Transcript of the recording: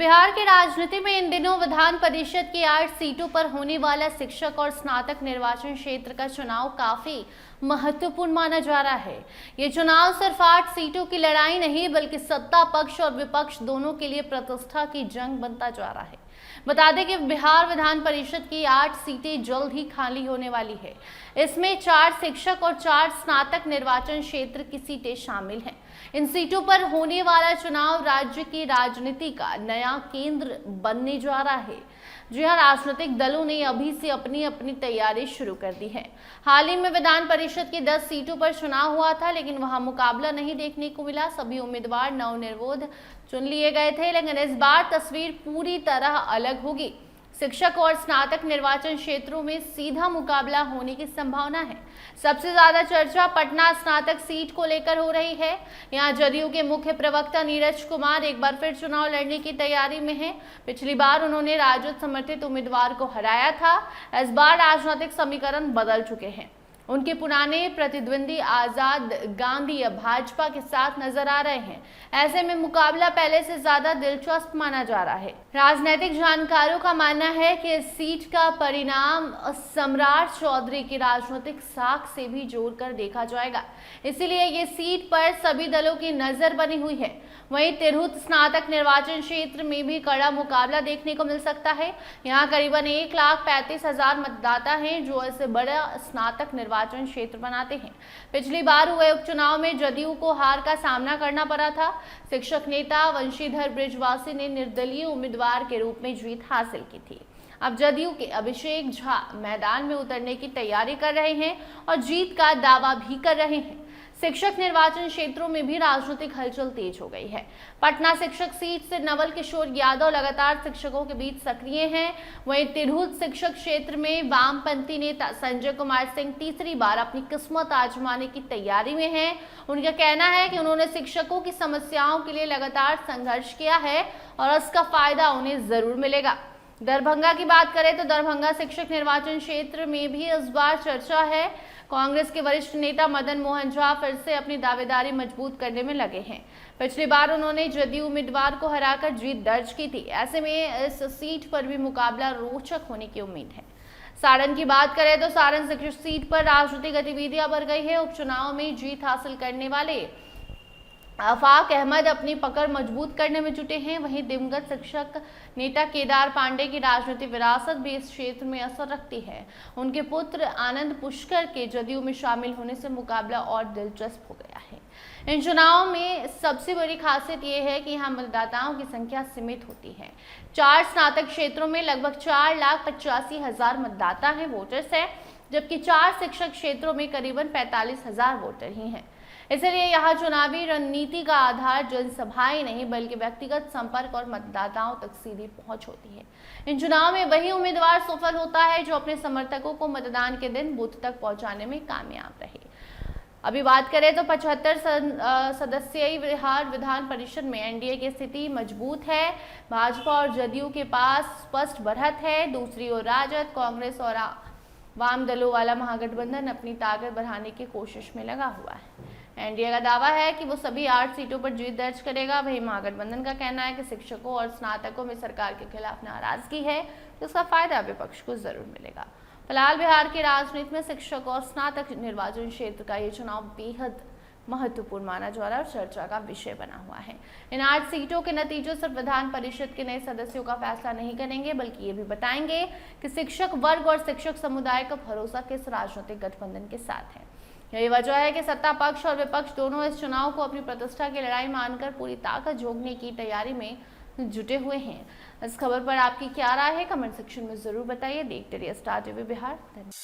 बिहार की राजनीति में इन दिनों विधान परिषद की 8 सीटों पर होने वाला शिक्षक और स्नातक निर्वाचन क्षेत्र का चुनाव काफी महत्वपूर्ण माना जा रहा है। ये चुनाव सिर्फ 8 सीटों की लड़ाई नहीं बल्कि सत्ता पक्ष और विपक्ष दोनों के लिए प्रतिष्ठा की जंग बनता जा रहा है। बता दें कि बिहार विधान परिषद की 8 सीटें जल्द ही खाली होने वाली है। इसमें 4 शिक्षक और 4 स्नातक निर्वाचन क्षेत्र की सीटें शामिल हैं। इन सीटों पर होने वाला चुनाव राज्य की राजनीति का नया केंद्र बनने जा रहा है। जी हां, राजनीतिक दलों ने अभी से अपनी अपनी तैयारी शुरू कर दी है। हाल ही में विधान परिषद की 10 सीटों पर चुनाव हुआ था, लेकिन वहां मुकाबला नहीं देखने को मिला। सभी उम्मीदवार नवनिर्विरोध चुन लिए गए थे, लेकिन इस बार तस्वीर पूरी तरह अलग होगी। शिक्षक और स्नातक निर्वाचन क्षेत्रों में सीधा मुकाबला होने की संभावना है। सबसे ज्यादा चर्चा पटना स्नातक सीट को लेकर हो रही है। यहां जदयू के मुख्य प्रवक्ता नीरज कुमार एक बार फिर चुनाव लड़ने की तैयारी में हैं। पिछली बार उन्होंने राजद समर्थित उम्मीदवार को हराया था। इस बार राजनीतिक समीकरण बदल चुके हैं। उनके पुराने प्रतिद्वंदी आजाद गांधी अब भाजपा के साथ नजर आ रहे हैं। ऐसे में मुकाबला पहले से ज्यादा दिलचस्प माना जा रहा है। राजनीतिक जानकारों का मानना है कि इस सीट का परिणाम सम्राट चौधरी की राजनीतिक साख से भी जोड़कर देखा जाएगा। इसीलिए ये सीट पर सभी दलों की नजर बनी हुई है। वहीं तिरहुत स्नातक निर्वाचन क्षेत्र में भी कड़ा मुकाबला देखने को मिल सकता है। यहाँ करीबन 1,35,000 मतदाता हैं जो इसे बड़ा स्नातक निर्वाचन क्षेत्र बनाते हैं। पिछली बार हुए उपचुनाव में जदयू को हार का सामना करना पड़ा था। शिक्षक नेता वंशीधर बृजवासी ने निर्दलीय उम्मीदवार के रूप में जीत हासिल की थी। अब जदयू के अभिषेक झा मैदान में उतरने की तैयारी कर रहे हैं और जीत का दावा भी कर रहे हैं। शिक्षक निर्वाचन क्षेत्रों में भी राजनीतिक हलचल तेज हो गई है। पटना शिक्षक सीट से नवल किशोर यादव लगातार शिक्षकों के बीच सक्रिय हैं। वहीं तिरहुत शिक्षक क्षेत्र में वामपंथी नेता संजय कुमार सिंह तीसरी बार अपनी किस्मत आजमाने की तैयारी में हैं। उनका कहना है कि उन्होंने शिक्षकों की समस्याओं के लिए लगातार संघर्ष किया है और इसका फायदा उन्हें जरूर मिलेगा। दरभंगा की बात करें तो दरभंगा शिक्षक निर्वाचन क्षेत्र में भी इस बार चर्चा है। कांग्रेस के वरिष्ठ नेता मदन मोहन झा फिर से अपनी दावेदारी मजबूत करने में लगे हैं। पिछली बार उन्होंने जदयू उम्मीदवार को हराकर जीत दर्ज की थी। ऐसे में इस सीट पर भी मुकाबला रोचक होने की उम्मीद है। सारण की बात करें तो सारण शिक्षक सीट पर राजनीतिक गतिविधियां बढ़ गई है। उपचुनाव में जीत हासिल करने वाले आफाक अहमद अपनी पकड़ मजबूत करने में जुटे हैं। वहीं दिवंगत शिक्षक नेता केदार पांडे की राजनीतिक विरासत भी इस क्षेत्र में असर रखती है। उनके पुत्र आनंद पुष्कर के जदयू में शामिल होने से मुकाबला और दिलचस्प हो गया है। इन चुनाव में सबसे बड़ी खासियत यह है कि यहाँ मतदाताओं की संख्या सीमित होती है। 4 स्नातक क्षेत्रों में लगभग 4,85,000 मतदाता हैं, वोटर्स हैं, जबकि 4 शिक्षक क्षेत्रों में करीबन 45,000 वोटर ही हैं। इसलिए यहाँ चुनावी रणनीति का आधार जनसभाएं नहीं बल्कि व्यक्तिगत संपर्क और मतदाताओं तक सीधी पहुंच होती है। इन चुनाव में वही उम्मीदवार सफल होता है जो अपने समर्थकों को मतदान के दिन बूथ तक पहुंचाने में कामयाब रहे। अभी बात करें तो 75 सदस्यीय बिहार विधान परिषद में एनडीए की स्थिति मजबूत है। भाजपा और जदयू के पास स्पष्ट बढ़त है। दूसरी ओर राजद, कांग्रेस और वाम दलों वाला महागठबंधन अपनी ताकत बढ़ाने की कोशिश में लगा हुआ है। एनडीए का दावा है कि वो सभी 8 सीटों पर जीत दर्ज करेगा। वहीं महागठबंधन का कहना है कि शिक्षकों और स्नातकों में सरकार के खिलाफ नाराजगी है, तो इसका फायदा विपक्ष को जरूर मिलेगा। फिलहाल बिहार की राजनीति में शिक्षक और स्नातक निर्वाचन क्षेत्र का ये चुनाव बेहद महत्वपूर्ण माना जा रहा है और चर्चा का विषय बना हुआ है। इन 8 सीटों के नतीजों सिर्फ विधान परिषद के नए सदस्यों का फैसला नहीं करेंगे बल्कि ये भी बताएंगे कि शिक्षक वर्ग और शिक्षक समुदाय का भरोसा किस राजनीतिक गठबंधन के साथ है। यही वजह है कि सत्ता पक्ष और विपक्ष दोनों इस चुनाव को अपनी प्रतिष्ठा की लड़ाई मानकर पूरी ताकत झोंकने की तैयारी में जुटे हुए हैं। इस खबर पर आपकी क्या राय है, कमेंट सेक्शन में जरूर बताइए। देखते रहिए स्टार टीवी बिहार। धन्यवाद।